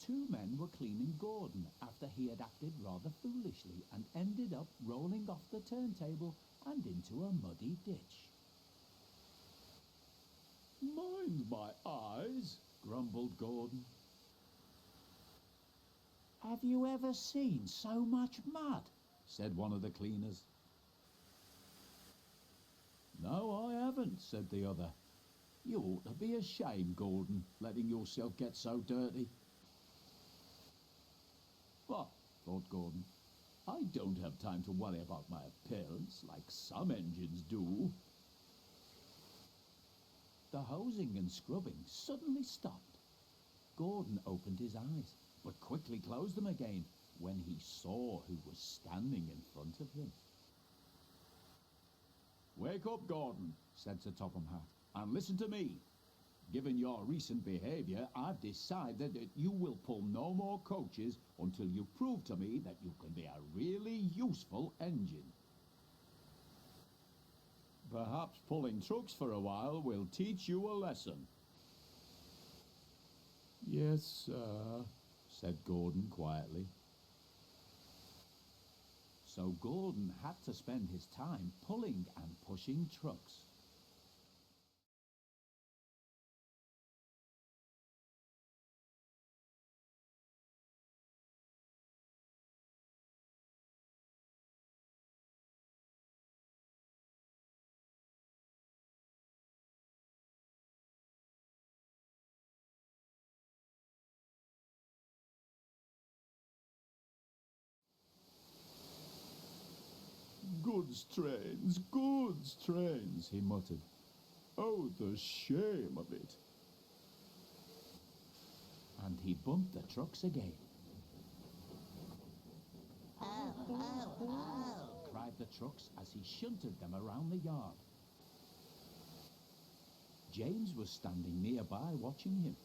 two men were cleaning Gordon after he had acted rather foolishly and ended up rolling off the turntable and into a muddy ditch. "Mind my eyes," grumbled Gordon. "Have you ever seen so much mud?" said one of the cleaners. "No, I haven't," said the other. "You ought to be ashamed, Gordon, letting yourself get so dirty." "Well," thought Gordon, "I don't have time to worry about my appearance like some engines do." The hosing and scrubbing suddenly stopped. Gordon opened his eyes, but quickly closed them again when he saw who was standing in front of him. "Wake up, Gordon," said Sir Topham Hatt, "and listen to me. Given your recent behaviour, I've decided that you will pull no more coaches until you prove to me that you can be a really useful engine. Perhaps pulling trucks for a while will teach you a lesson." "Yes, sir," said Gordon quietly. So Gordon had to spend his time pulling and pushing trucks. Goods trains," he muttered. "Oh, the shame of it." And he bumped the trucks again. Oh, cried the trucks as he shunted them around the yard. James was standing nearby watching him.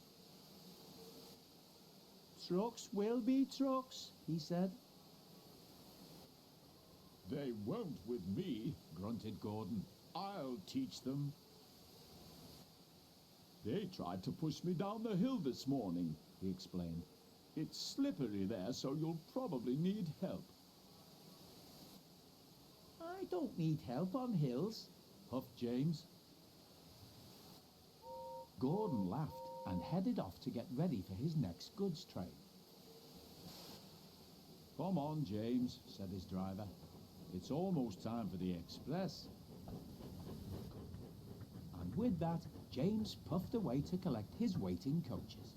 "Trucks will be trucks," he said. "They won't with me," grunted Gordon. "I'll teach them." "They tried to push me down the hill this morning," he explained. "It's slippery there, so you'll probably need help." "I don't need help on hills," puffed James. Gordon laughed and headed off to get ready for his next goods train. "Come on, James," said his driver. "It's almost time for the express." And with that, James puffed away to collect his waiting coaches.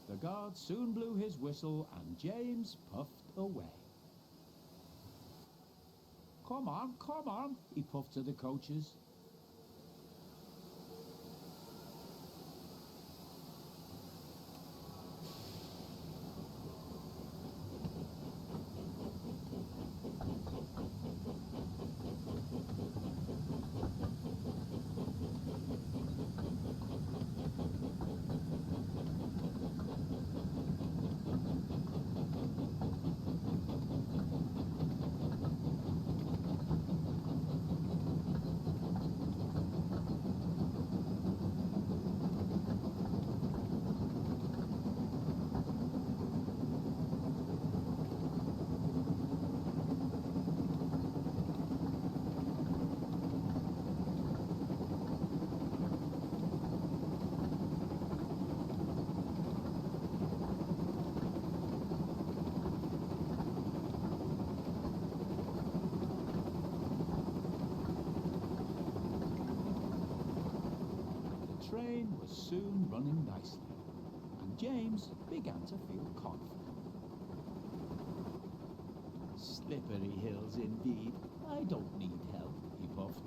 The guard soon blew his whistle and James puffed away. Come on, he puffed to the coaches. The train was soon running nicely, and James began to feel confident. Slippery hills indeed. I don't need help, he puffed.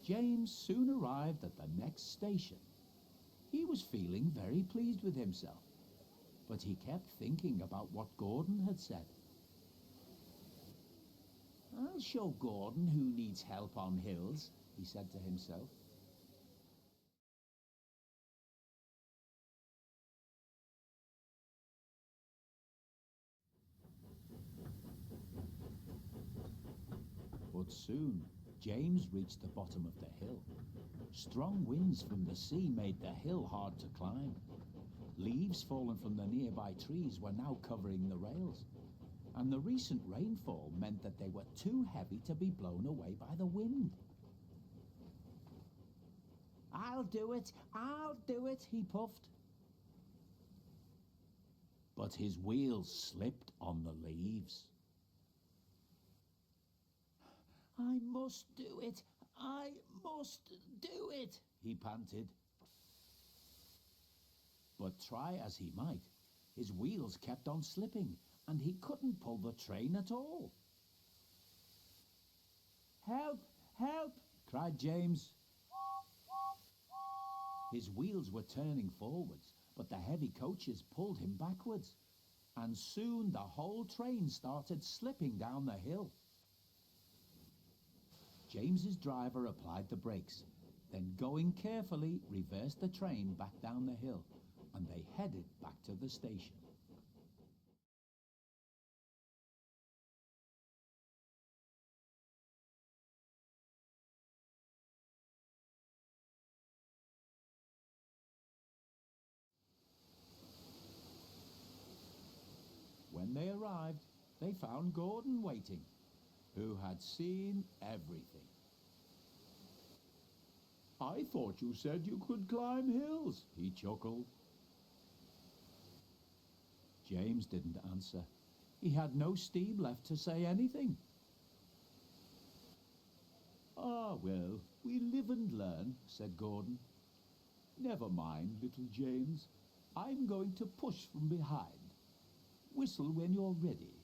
James soon arrived at the next station. He was feeling very pleased with himself, but he kept thinking about what Gordon had said. "I'll show Gordon who needs help on hills," he said to himself. But soon James reached the bottom of the hill. Strong winds from the sea made the hill hard to climb. Leaves fallen from the nearby trees were now covering the rails, and the recent rainfall meant that they were too heavy to be blown away by the wind. I'll do it, he puffed. But his wheels slipped on the leaves. I must do it, he panted. But try as he might, his wheels kept on slipping, and he couldn't pull the train at all. Help, help, cried James. His wheels were turning forwards, but the heavy coaches pulled him backwards, and soon the whole train started slipping down the hill. James's driver applied the brakes, then going carefully reversed the train back down the hill, and they headed back to the station. When they arrived, they found Gordon waiting, who had seen everything. "I thought you said you could climb hills," he chuckled. James didn't answer. He had no steam left to say anything. "Ah, well, we live and learn," said Gordon. "Never mind, little James. I'm going to push from behind. Whistle when you're ready."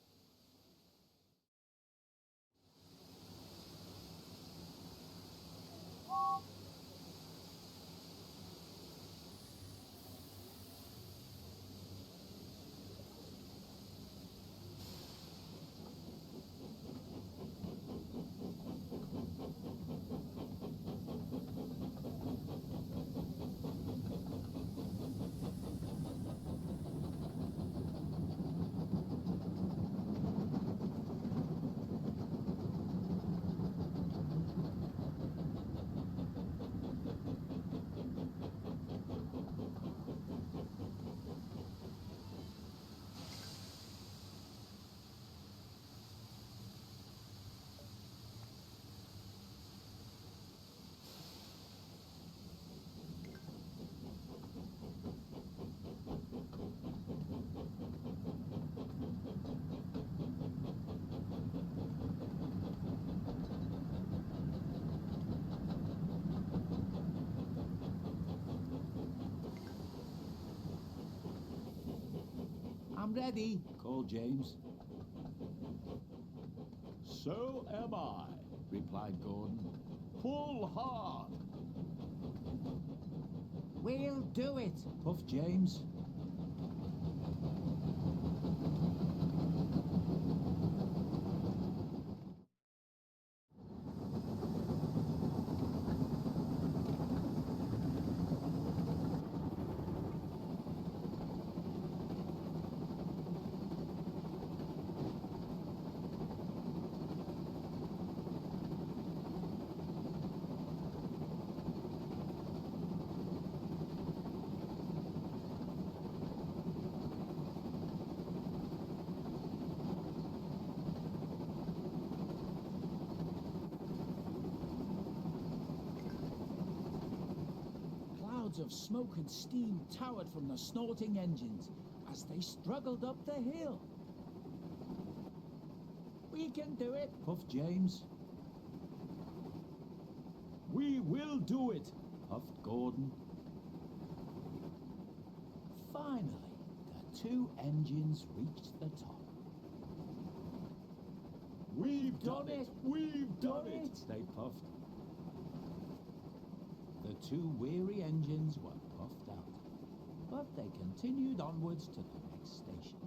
"I'm ready," called James. "So am I," replied Gordon. "Pull hard." "We'll do it," puffed James. Clouds of smoke and steam towered from the snorting engines as they struggled up the hill. "We can do it," puffed James. "We will do it," puffed Gordon. Finally, the two engines reached the top. "We've done it! We've done it!" they puffed. The two weary engines were puffed out, but they continued onwards to the next station.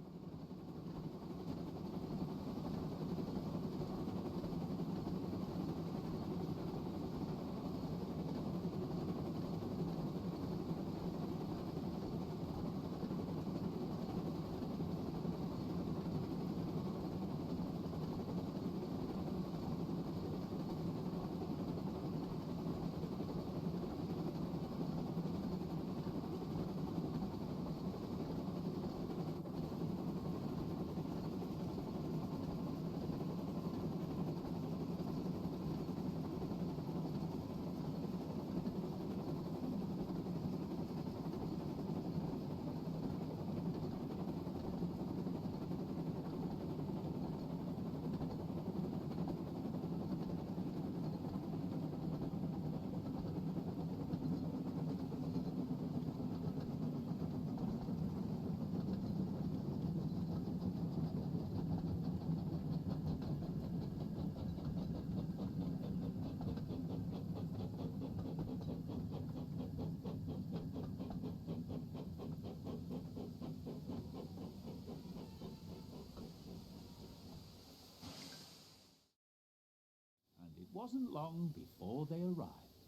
It wasn't long before they arrived.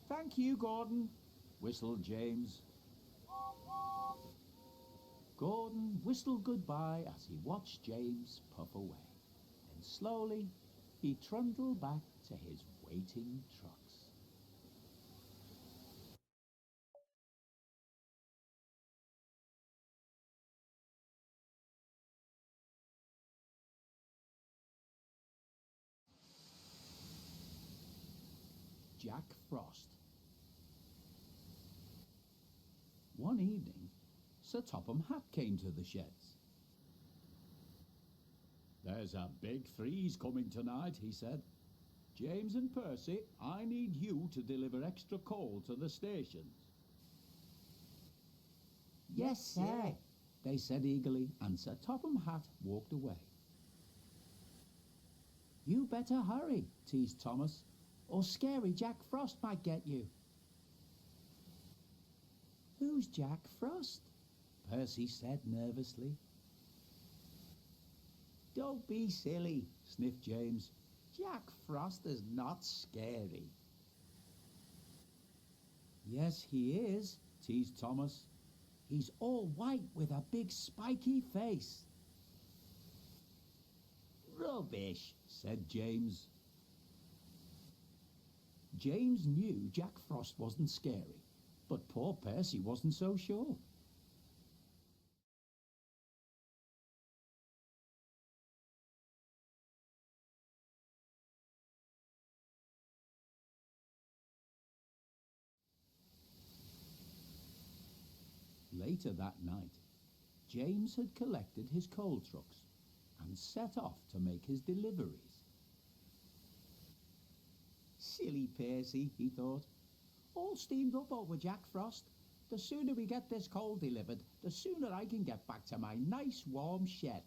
"Thank you, Gordon," whistled James. Gordon whistled goodbye as he watched James puff away. Then slowly he trundled back to his waiting trucks. Jack Frost. One evening, Sir Topham Hatt came to the sheds. "There's a big freeze coming tonight," he said. "James and Percy, I need you to deliver extra coal to the stations." "Yes, sir," they said eagerly, and Sir Topham Hatt walked away. "You better hurry," teased Thomas, "or scary Jack Frost might get you." "Who's Jack Frost?" Percy said nervously. "Don't be silly," sniffed James. "Jack Frost is not scary." "Yes, he is," teased Thomas. "He's all white with a big spiky face." "Rubbish," said James. James knew Jack Frost wasn't scary, but poor Percy wasn't so sure. Later that night, James had collected his coal trucks and set off to make his deliveries. "Silly Percy," he thought, "all steamed up over Jack Frost. The sooner we get this coal delivered, the sooner I can get back to my nice warm shed."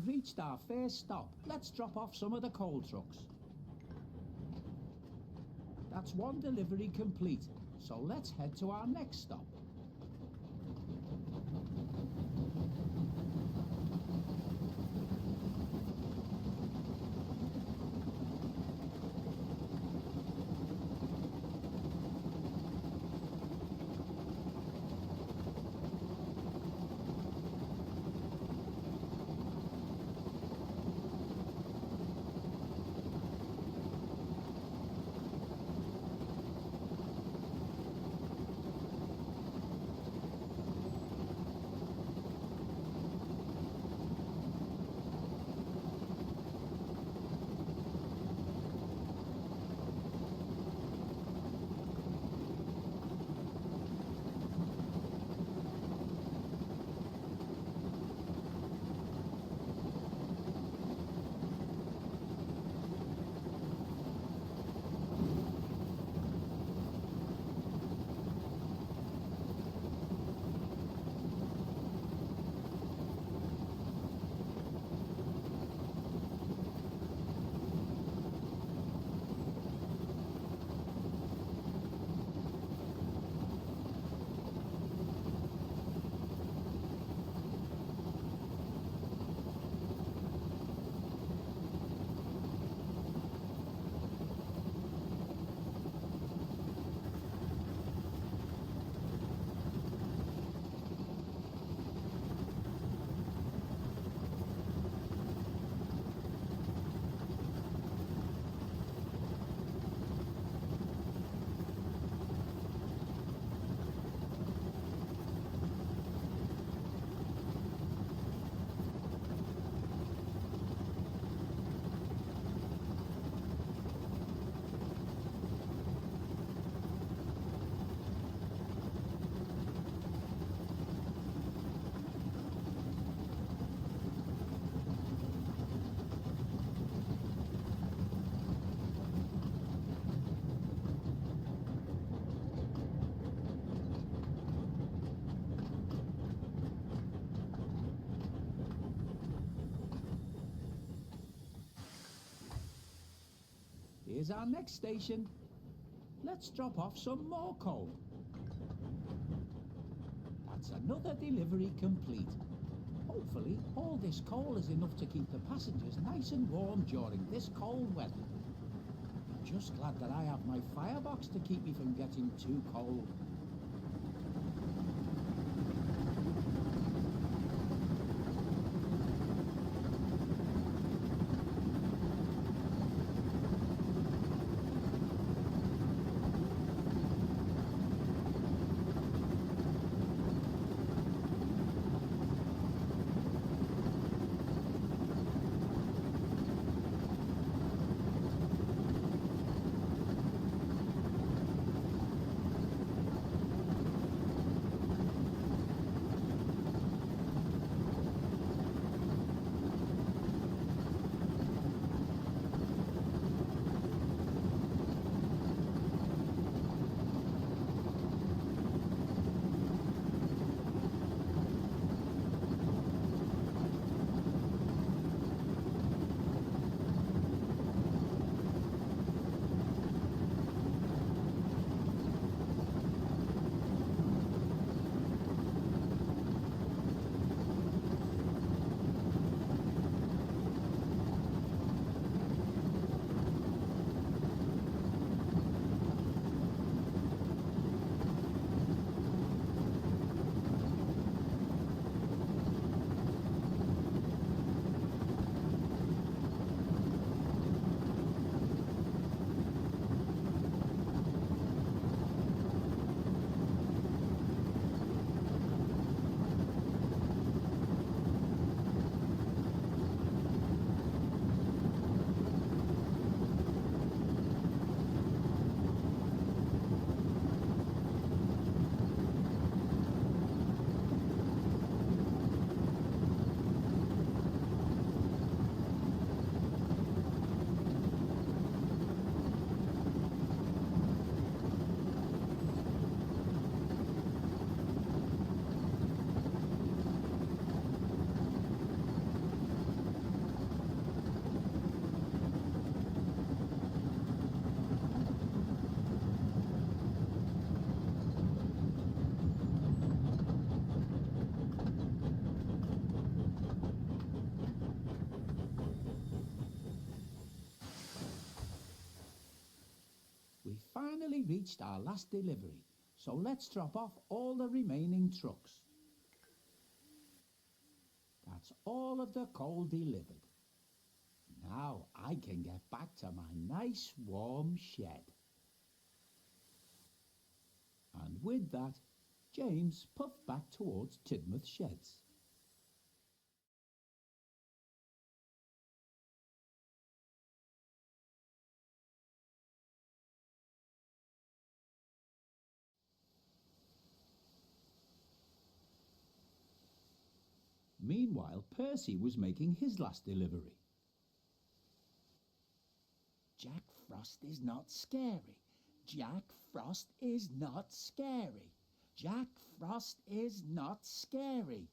We've reached our first stop. Let's drop off some of the coal trucks. That's one delivery complete, so let's head to our next stop. Here's our next station. Let's drop off some more coal. That's another delivery complete. Hopefully, all this coal is enough to keep the passengers nice and warm during this cold weather. I'm just glad that I have my firebox to keep me from getting too cold. reached our last delivery, so let's drop off all the remaining trucks. That's all of the coal delivered. Now I can get back to my nice warm shed. And with that, James puffed back towards Tidmouth Sheds. Meanwhile, Percy was making his last delivery. Jack Frost is not scary. Jack Frost is not scary. Jack Frost is not scary.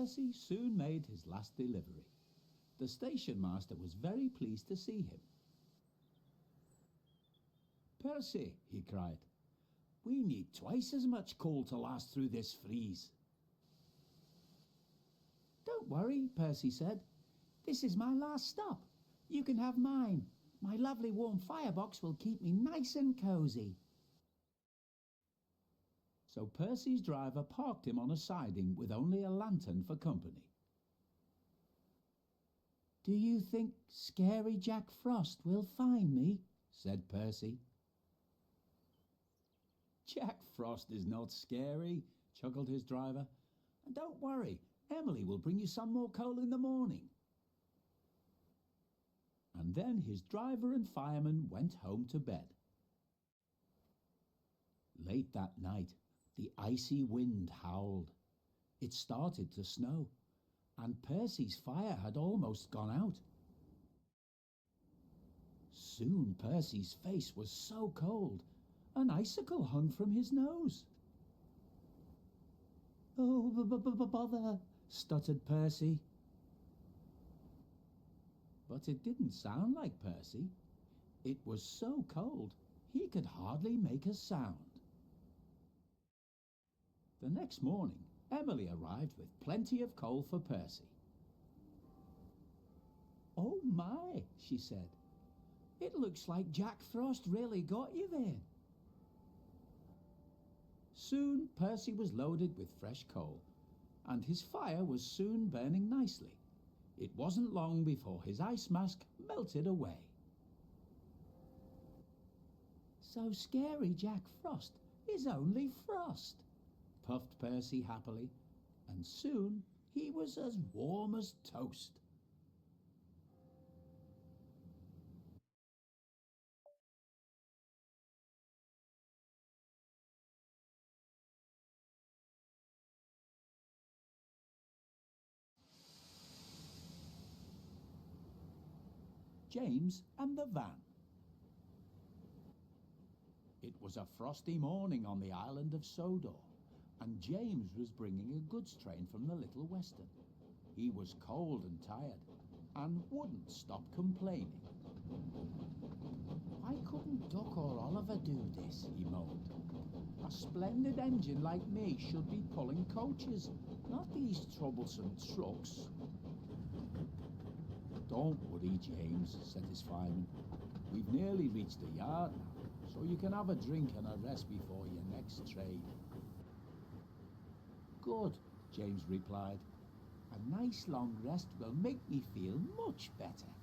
Percy soon made his last delivery. The station master was very pleased to see him. "Percy," he cried, "we need twice as much coal to last through this freeze." "Don't worry," Percy said. "This is my last stop. You can have mine. My lovely warm firebox will keep me nice and cozy." So Percy's driver parked him on a siding with only a lantern for company. "Do you think scary Jack Frost will find me?" said Percy. "Jack Frost is not scary," chuckled his driver. "And don't worry, Emily will bring you some more coal in the morning." And then his driver and fireman went home to bed. Late that night, the icy wind howled. It started to snow, and Percy's fire had almost gone out. Soon Percy's face was so cold, an icicle hung from his nose. "Oh, bother," stuttered Percy. But it didn't sound like Percy. It was so cold, he could hardly make a sound. The next morning, Emily arrived with plenty of coal for Percy. "Oh my," she said, "it looks like Jack Frost really got you there." Soon Percy was loaded with fresh coal, and his fire was soon burning nicely. It wasn't long before his ice mask melted away. "So scary Jack Frost is only frost," puffed Percy happily, and soon he was as warm as toast. James and the Van. It was a frosty morning on the island of Sodor, and James was bringing a goods train from the Little Western. He was cold and tired, and wouldn't stop complaining. "Why couldn't Duck or Oliver do this?" he moaned. "A splendid engine like me should be pulling coaches, not these troublesome trucks." "Don't worry, James," said his fireman. "We've nearly reached the yard now, so you can have a drink and a rest before your next trade." "Good," James replied. "A nice long rest will make me feel much better."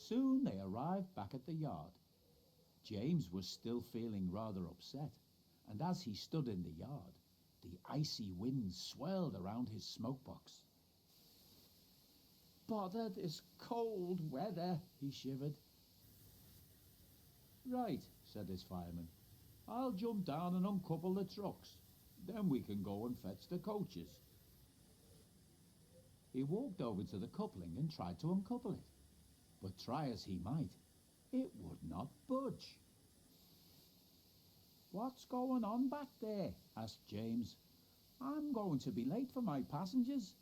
Soon they arrived back at the yard. James was still feeling rather upset, and as he stood in the yard, the icy wind swirled around his smokebox. "Bother this cold weather," he shivered. "Right," said his fireman. "I'll jump down and uncouple the trucks. Then we can go and fetch the coaches." He walked over to the coupling and tried to uncouple it. But try as he might, it would not budge. "What's going on back there?" asked James. "I'm going to be late for my passengers."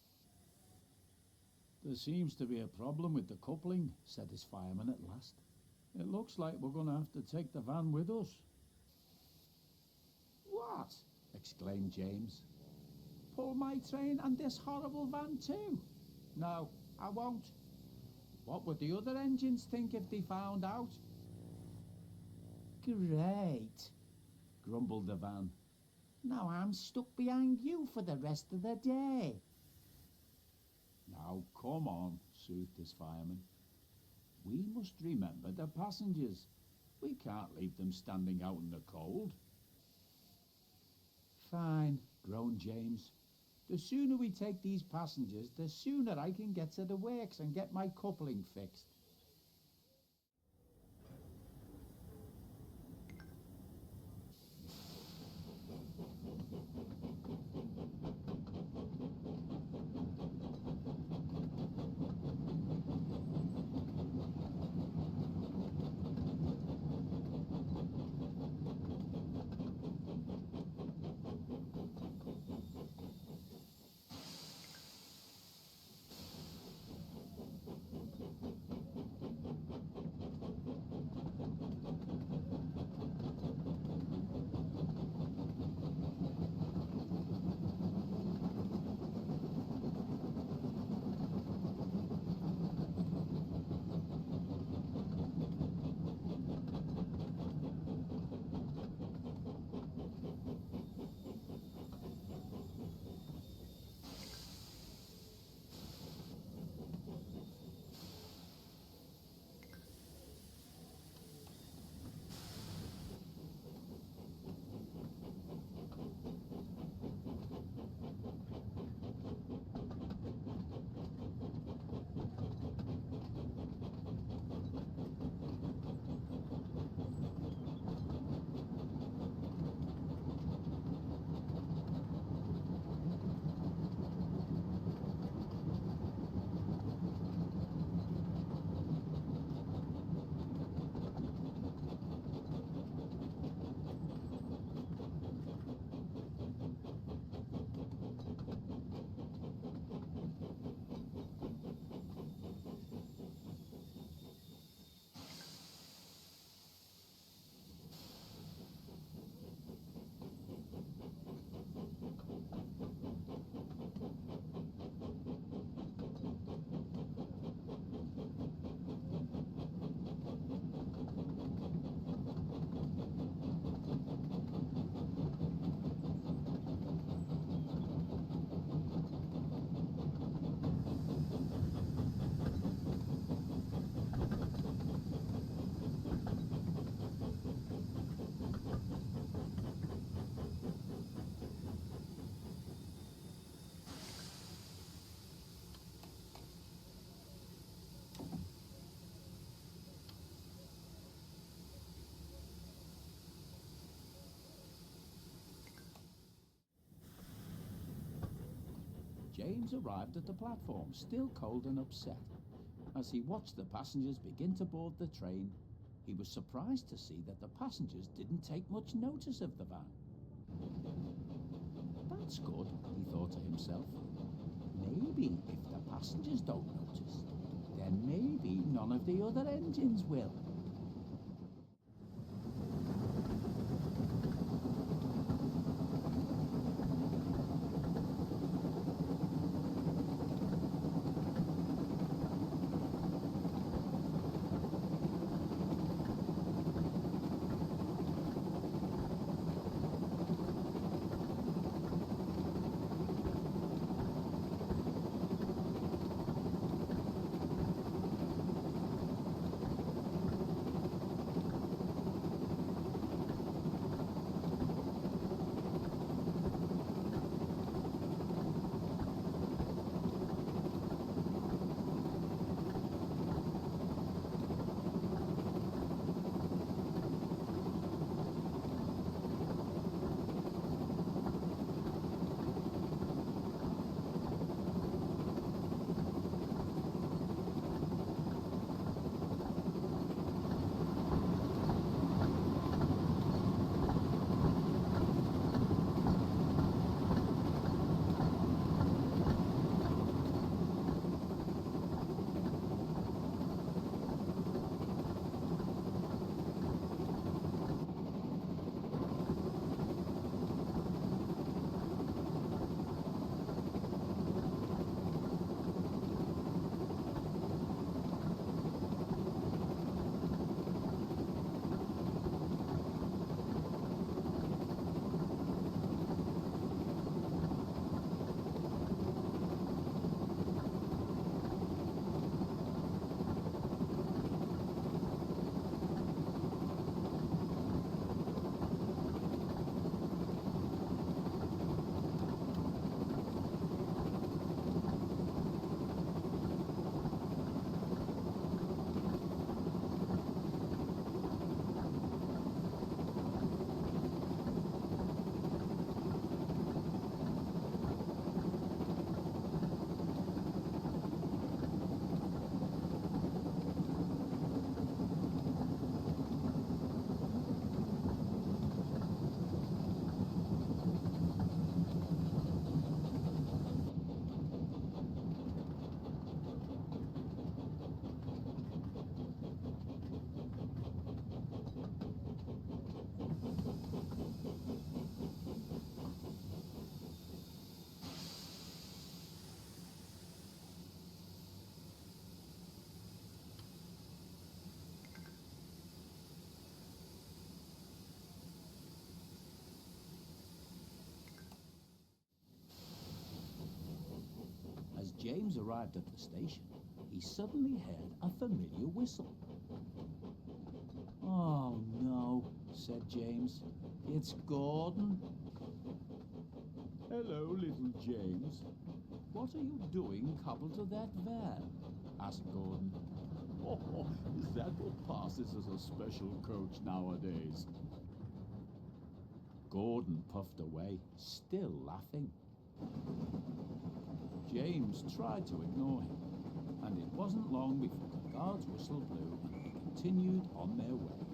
"There seems to be a problem with the coupling," said his fireman at last. "It looks like we're going to have to take the van with us." "What?" exclaimed James. "Pull my train and this horrible van too? No, I won't. What would the other engines think if they found out?" "Great," grumbled the van. "Now I'm stuck behind you for the rest of the day." "Now, come on," soothed his fireman. "We must remember the passengers. We can't leave them standing out in the cold." "Fine," groaned James. "The sooner we take these passengers, the sooner I can get to the works and get my coupling fixed." James arrived at the platform, still cold and upset. As he watched the passengers begin to board the train, he was surprised to see that the passengers didn't take much notice of the van. "That's good," he thought to himself. "Maybe if the passengers don't notice, then maybe none of the other engines will." James arrived at the station, he suddenly heard a familiar whistle. "Oh, no," said James. "It's Gordon." Hello, little James. What are you doing coupled to that van? Asked Gordon. Oh, is that what passes as a special coach nowadays? Gordon puffed away, still laughing. James tried to ignore him, and it wasn't long before the guard's whistle blew and they continued on their way.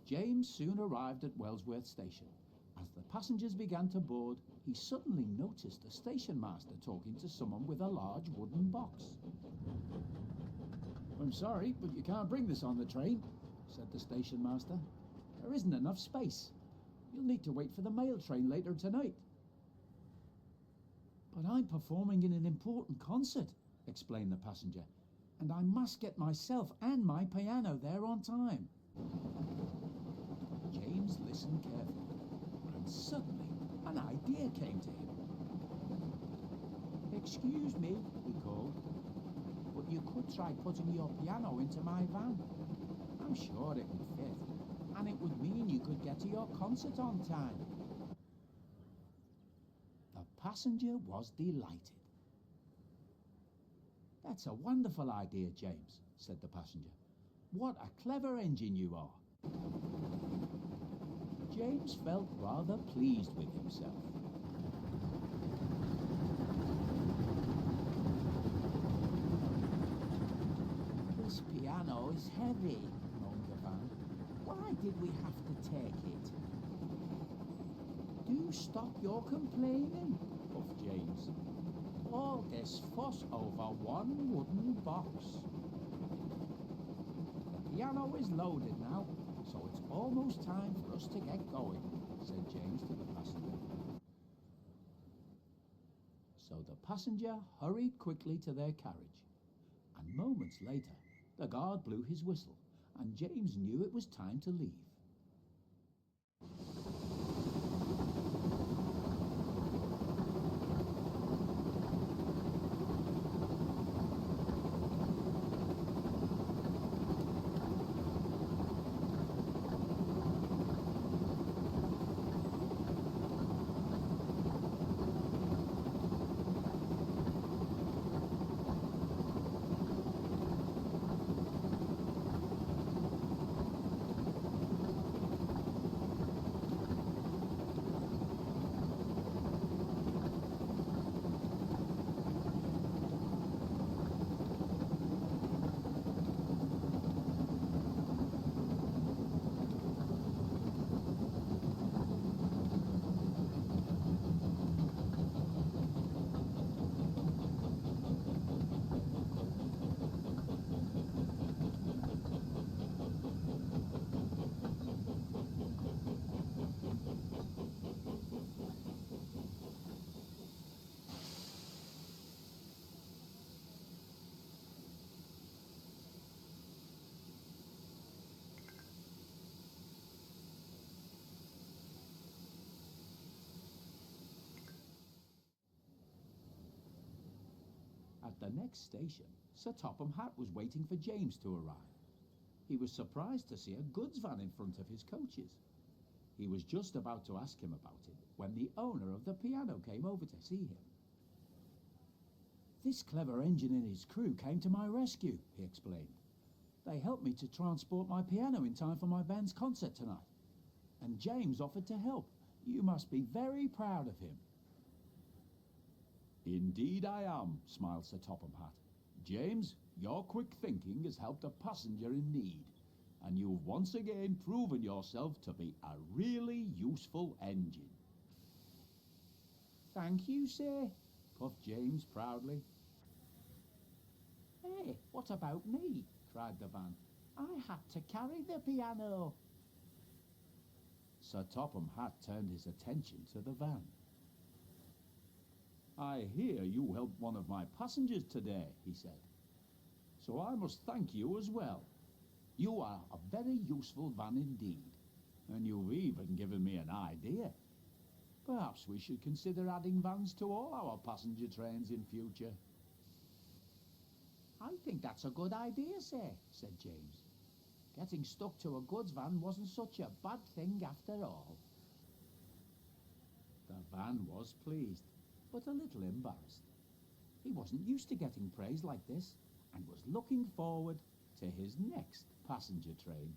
James soon arrived at Wellsworth Station. As the passengers began to board, he suddenly noticed the station master talking to someone with a large wooden box. "I'm sorry, but you can't bring this on the train," said the station master. "There isn't enough space. You'll need to wait for the mail train later tonight." "But I'm performing in an important concert," explained the passenger, "and I must get myself and my piano there on time." James listened carefully, and suddenly an idea came to him. "Excuse me," he called, "but you could try putting your piano into my van. I'm sure it would fit, and it would mean you could get to your concert on time." The passenger was delighted. "That's a wonderful idea, James," said the passenger. "What a clever engine you are." James felt rather pleased with himself. "This piano is heavy," moaned the van. "Why did we have to take it?" "Do stop your complaining," puffed James. "All this fuss over one wooden box. The piano is loaded now, so it's almost time for us to get going," said James to the passenger. So the passenger hurried quickly to their carriage, and moments later the guard blew his whistle, and James knew it was time to leave. At the next station, Sir Topham Hatt was waiting for James to arrive. He was surprised to see a goods van in front of his coaches. He was just about to ask him about it when the owner of the piano came over to see him. "This clever engine and his crew came to my rescue," he explained. "They helped me to transport my piano in time for my band's concert tonight. And James offered to help. You must be very proud of him." Indeed I am, smiled Sir Topham Hatt. James, your quick thinking has helped a passenger in need, and you've once again proven yourself to be a really useful engine. "Thank you, sir," puffed James proudly. "Hey, what about me?" cried the van. "I had to carry the piano." Sir Topham Hatt turned his attention to the van. "I hear you helped one of my passengers today," he said. "So I must thank you as well. You are a very useful van indeed, and you've even given me an idea. Perhaps we should consider adding vans to all our passenger trains in future." "I think that's a good idea, sir," said James. "Getting stuck to a goods van wasn't such a bad thing after all." The van was pleased, but a little embarrassed. He wasn't used to getting praise like this, and was looking forward to his next passenger train.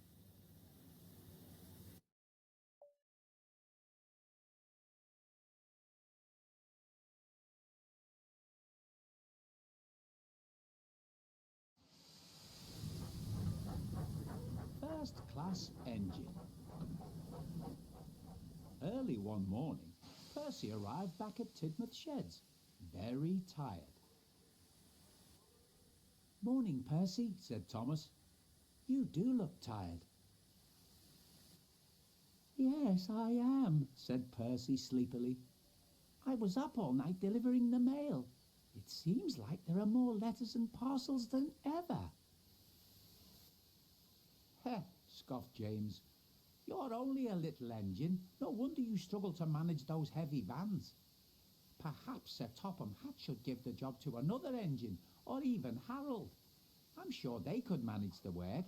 First class engine. Early one morning, Percy arrived back at Tidmouth Sheds, very tired. "Morning, Percy," said Thomas. "You do look tired." "Yes, I am," said Percy sleepily. "I was up all night delivering the mail. It seems like there are more letters and parcels than ever." "Heh," scoffed James. "You're only a little engine. No wonder you struggle to manage those heavy vans. Perhaps Sir Topham Hatt should give the job to another engine, or even Harold. I'm sure they could manage the work."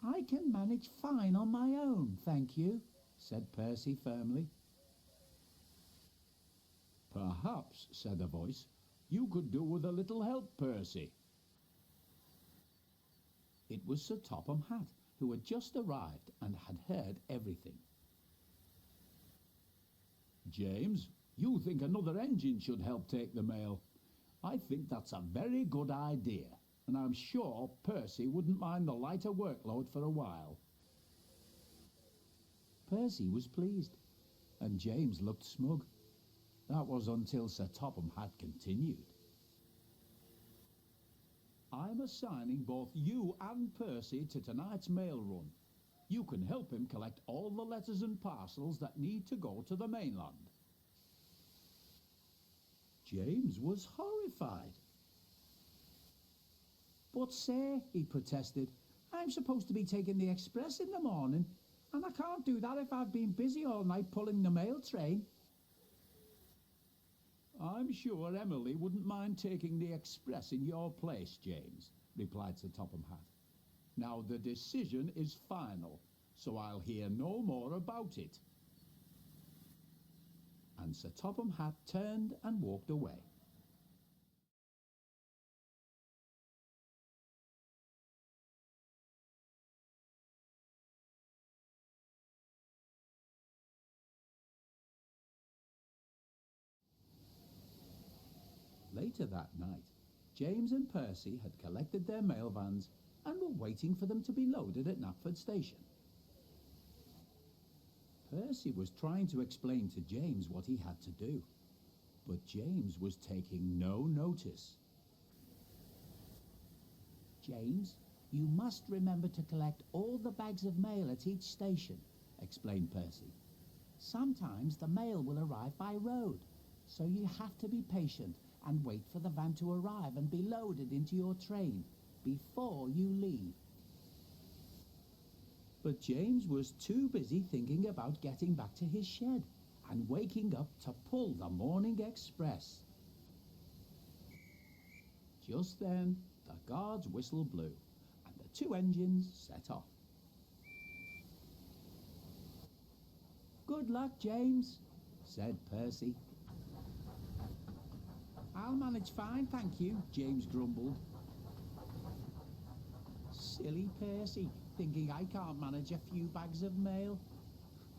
"I can manage fine on my own, thank you," said Percy firmly. "Perhaps," said a voice, "you could do with a little help, Percy." It was Sir Topham Hatt, who had just arrived and had heard everything. "James, you think another engine should help take the mail. I think that's a very good idea, and I'm sure Percy wouldn't mind the lighter workload for a while." Percy was pleased, and James looked smug. That was until Sir Topham Hatt continued. "I'm assigning both you and Percy to tonight's mail run. You can help him collect all the letters and parcels that need to go to the mainland." James was horrified. "But, sir," he protested, "I'm supposed to be taking the express in the morning, and I can't do that if I've been busy all night pulling the mail train." "I'm sure Emily wouldn't mind taking the express in your place, James," replied Sir Topham Hatt. "Now the decision is final, so I'll hear no more about it." And Sir Topham Hatt turned and walked away. Later that night, James and Percy had collected their mail vans and were waiting for them to be loaded at Knapford Station. Percy was trying to explain to James what he had to do, but James was taking no notice. "James, you must remember to collect all the bags of mail at each station," explained Percy. "Sometimes the mail will arrive by road, so you have to be patient and wait for the van to arrive and be loaded into your train before you leave." But James was too busy thinking about getting back to his shed and waking up to pull the morning express. Just then, the guard's whistle blew, and the two engines set off. "Good luck, James," said Percy. "I'll manage fine, thank you," James grumbled. Silly Percy, thinking I can't manage a few bags of mail.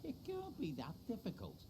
It can't be that difficult.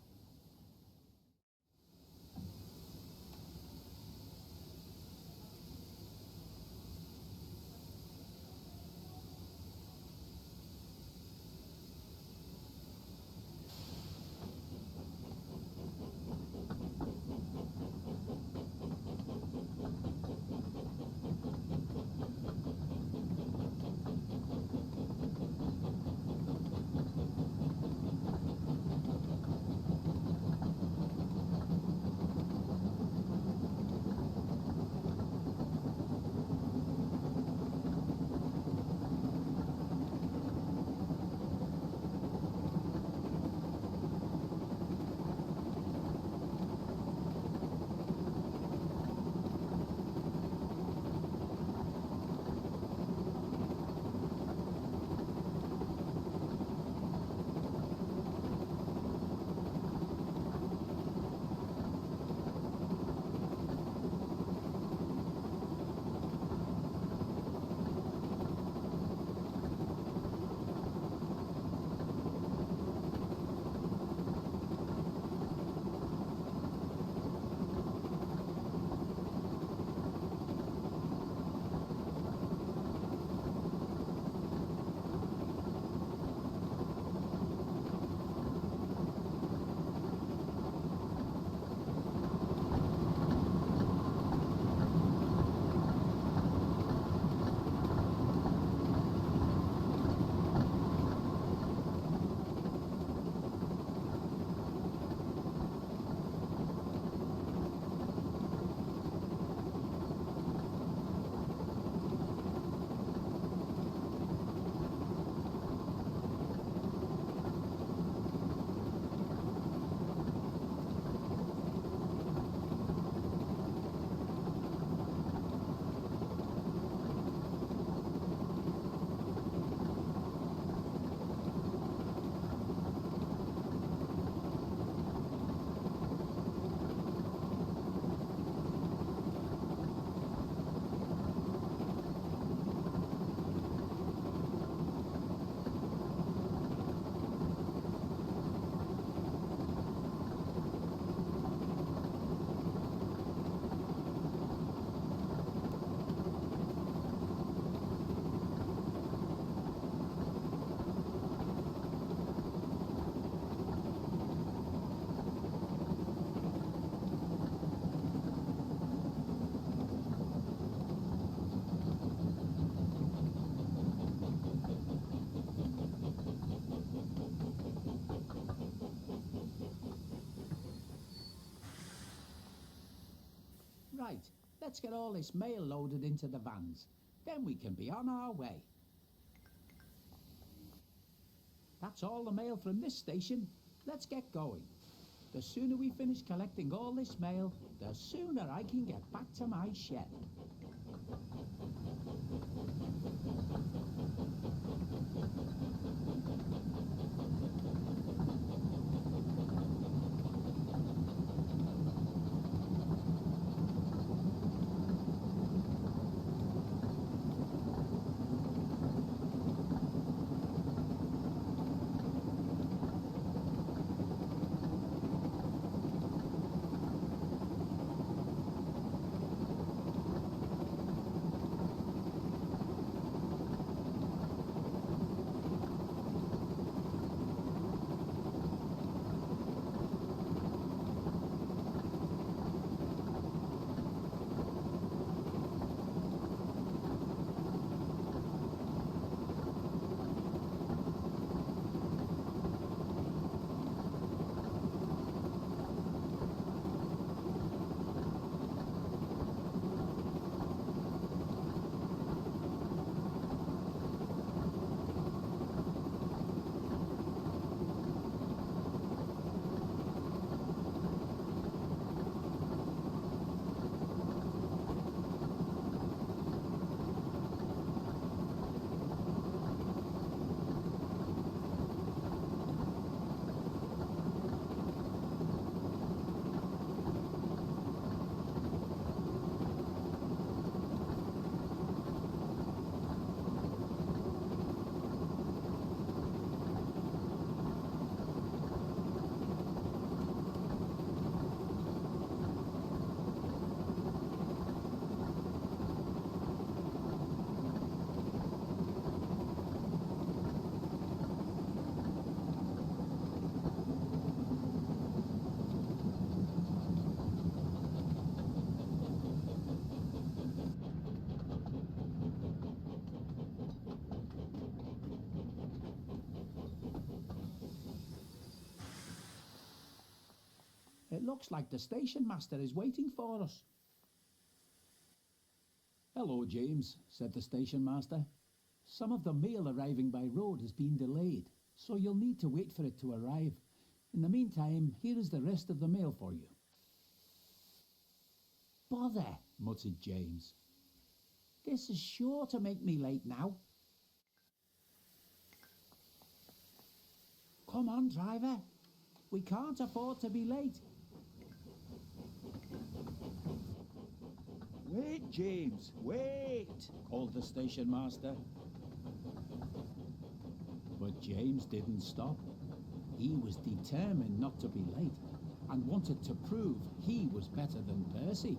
Right, let's get all this mail loaded into the vans. Then we can be on our way. That's all the mail from this station. Let's get going. The sooner we finish collecting all this mail, the sooner I can get back to my shed. It looks like the station master is waiting for us. Hello, James, said the station master. Some of the mail arriving by road has been delayed, so you'll need to wait for it to arrive. In the meantime, here is the rest of the mail for you. Bother, muttered James. This is sure to make me late now. Come on, driver. We can't afford to be late. Wait, James, wait, called the station master. But James didn't stop. He was determined not to be late and wanted to prove he was better than Percy.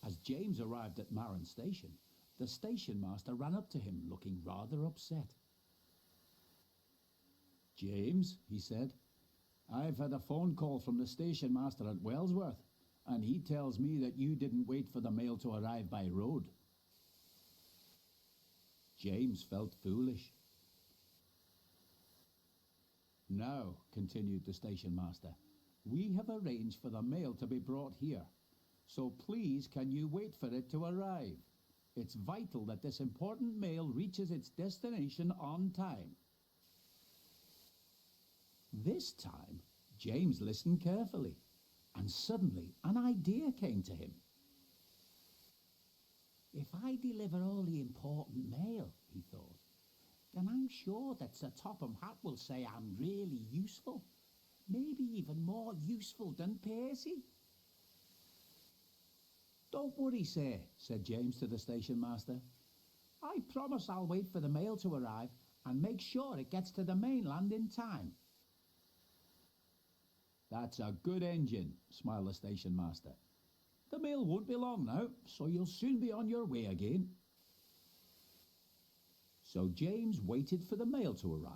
As James arrived at Marron Station, the station master ran up to him looking rather upset. James, he said, I've had a phone call from the station master at Wellsworth, and he tells me that you didn't wait for the mail to arrive by road. James felt foolish. Now, continued the station master, we have arranged for the mail to be brought here. So please, can you wait for it to arrive? It's vital that this important mail reaches its destination on time. This time, James listened carefully, and suddenly an idea came to him. If I deliver all the important mail, he thought, then I'm sure that Sir Topham Hatt will say I'm really useful. Maybe even more useful than Percy. Don't worry, sir, said James to the station master. I promise I'll wait for the mail to arrive and make sure it gets to the mainland in time. That's a good engine, smiled the station master. The mail won't be long now, so you'll soon be on your way again. So James waited for the mail to arrive.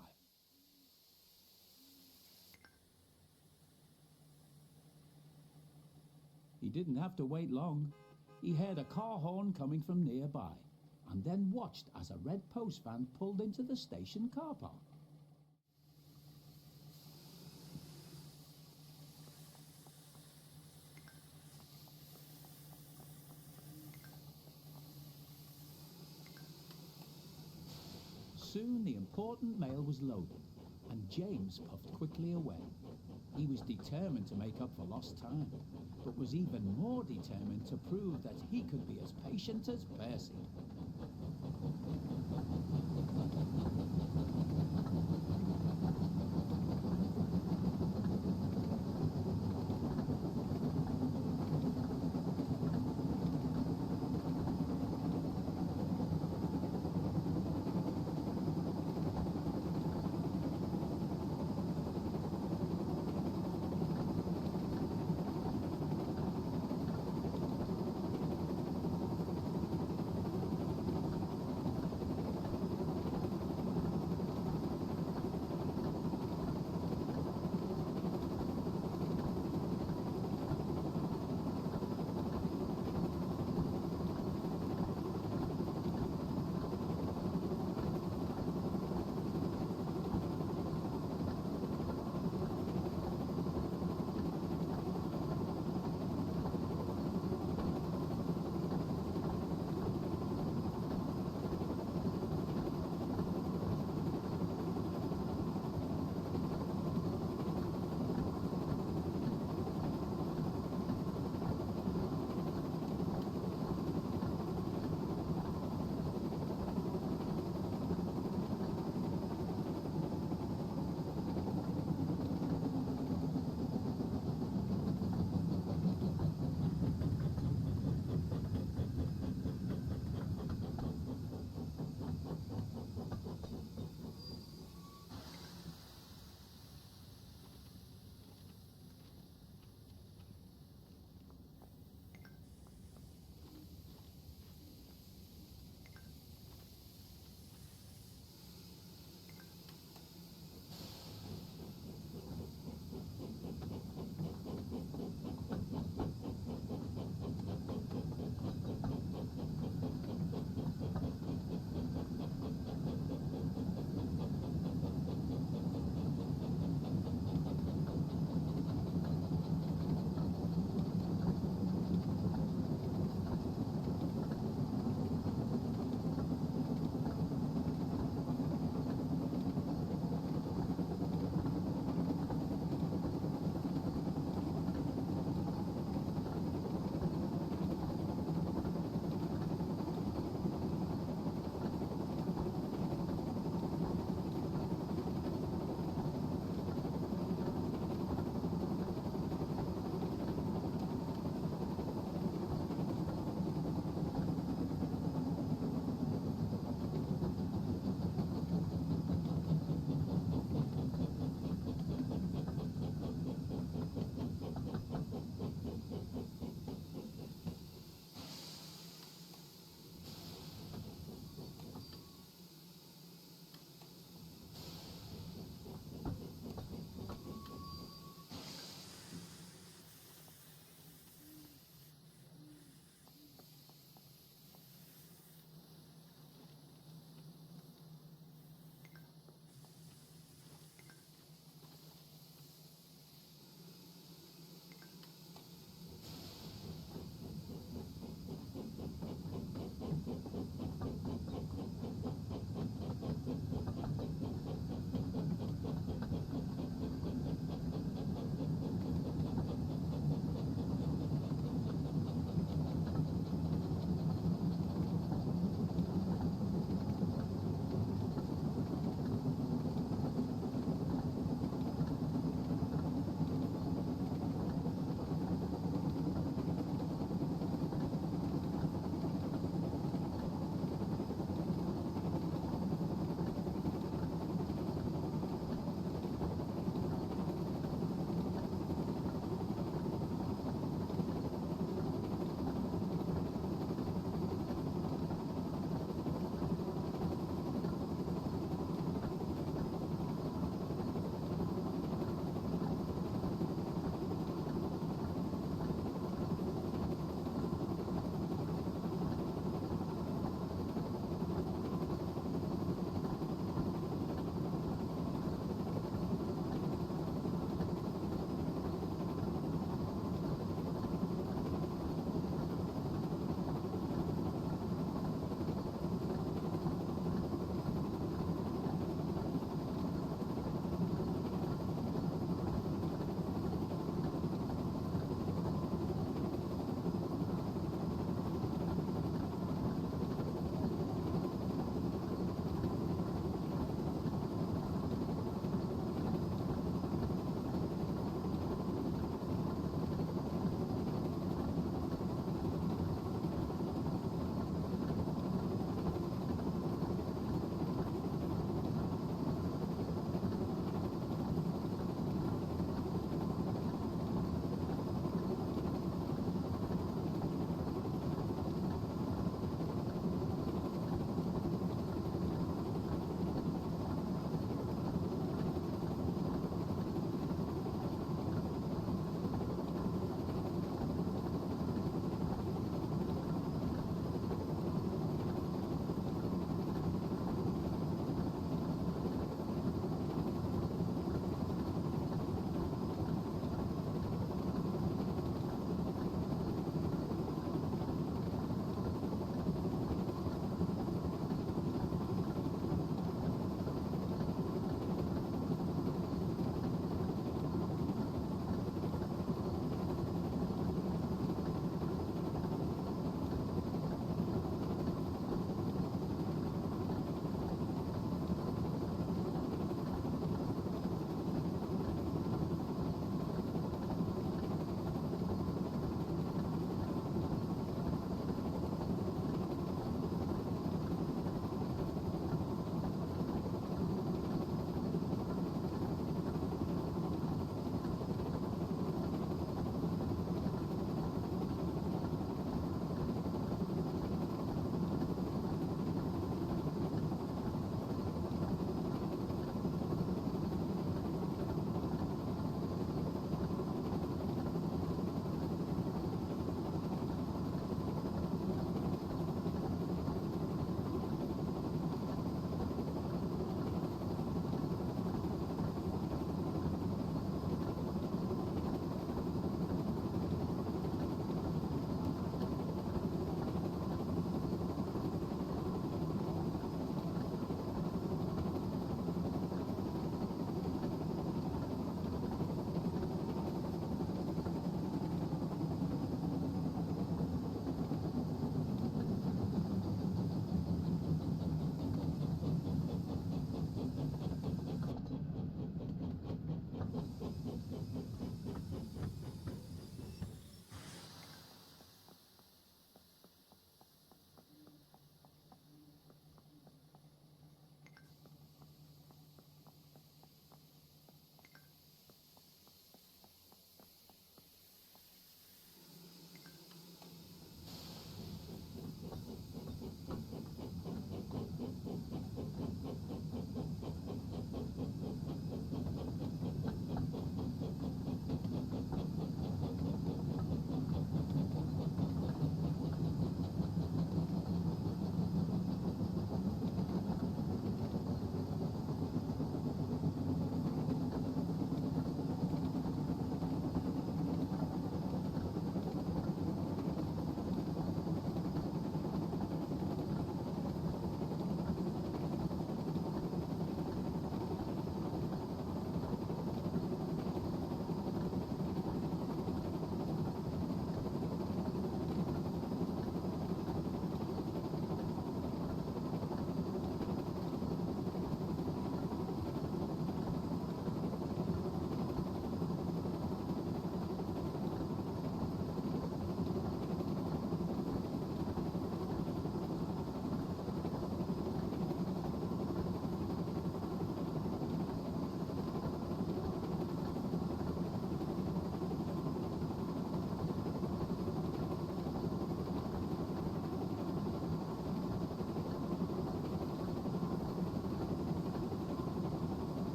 He didn't have to wait long. He heard a car horn coming from nearby, and then watched as a red post van pulled into the station car park. Soon the important mail was loaded, and James puffed quickly away. He was determined to make up for lost time, but was even more determined to prove that he could be as patient as Percy.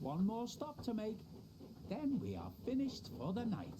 Just one more stop to make. Then we are finished for the night.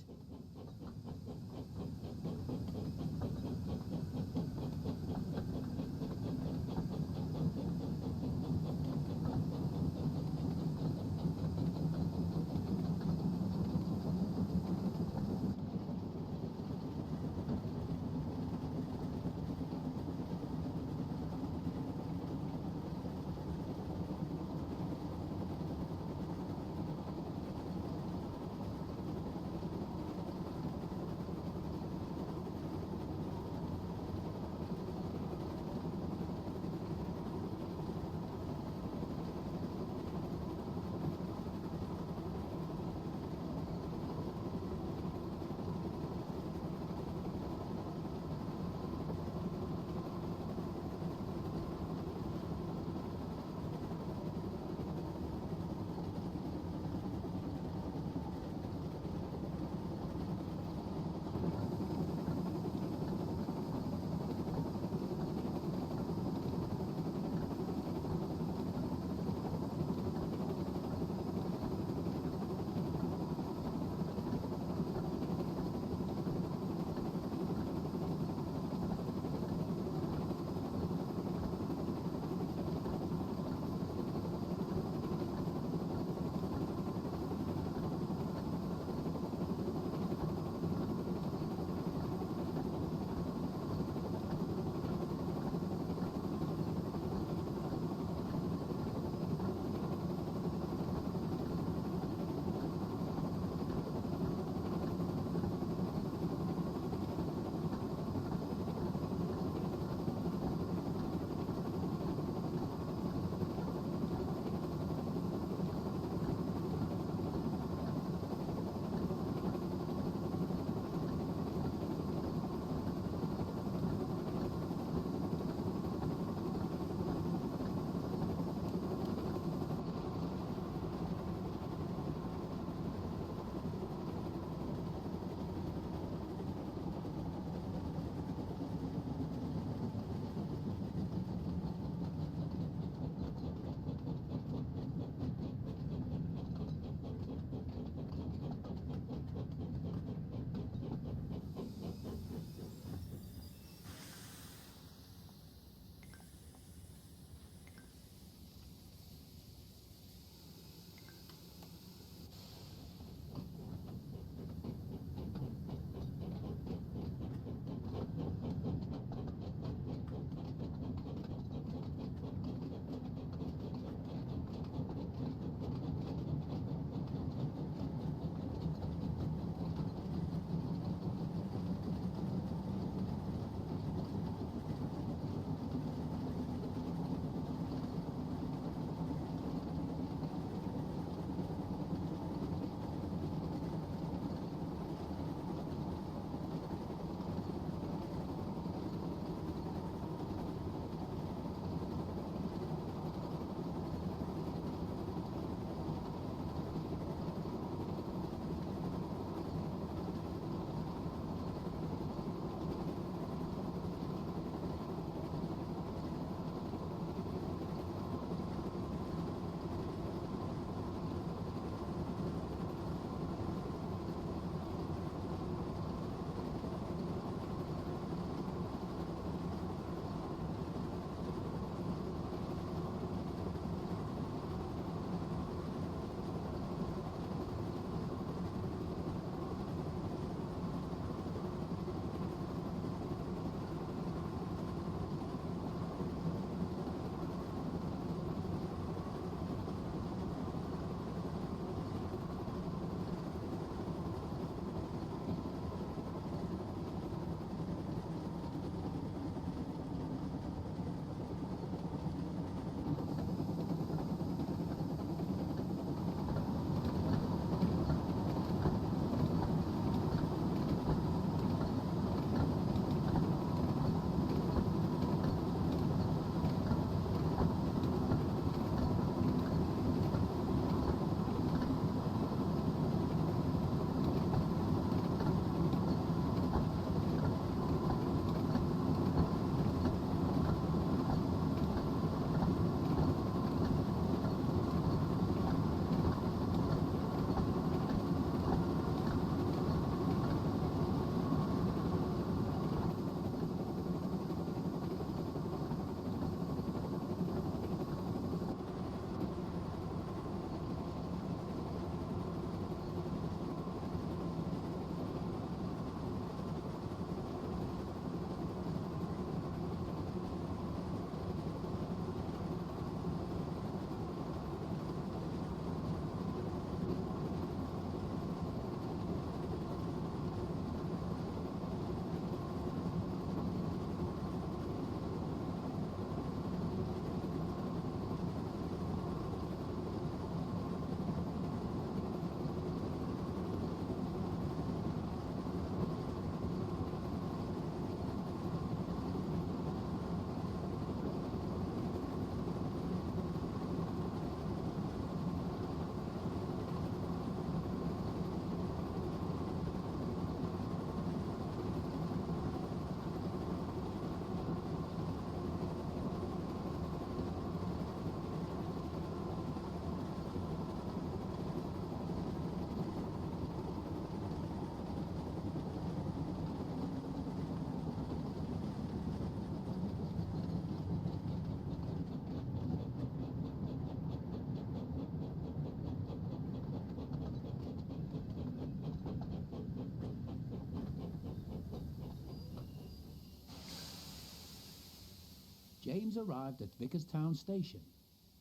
James arrived at Vickerstown Station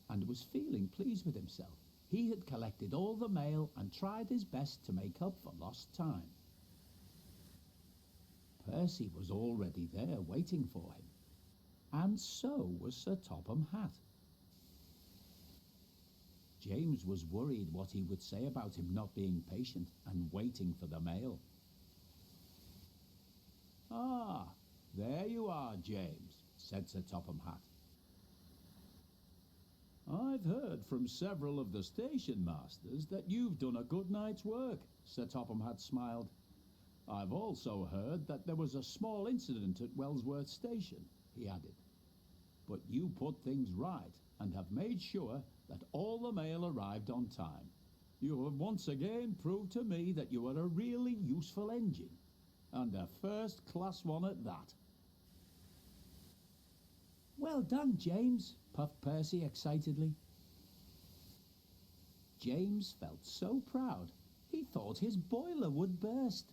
and was feeling pleased with himself. He had collected all the mail and tried his best to make up for lost time. Percy was already there waiting for him, and so was Sir Topham Hatt. James was worried what he would say about him not being patient and waiting for the mail. "Ah, there you are, James," said Sir Topham Hatt. "I've heard from several of the station masters that you've done a good night's work," Sir Topham Hatt smiled. "I've also heard that there was a small incident at Wellsworth Station," he added. "But you put things right and have made sure that all the mail arrived on time. You have once again proved to me that you are a really useful engine, and a first-class one at that." "Well done, James," puffed Percy excitedly. James felt so proud he thought his boiler would burst.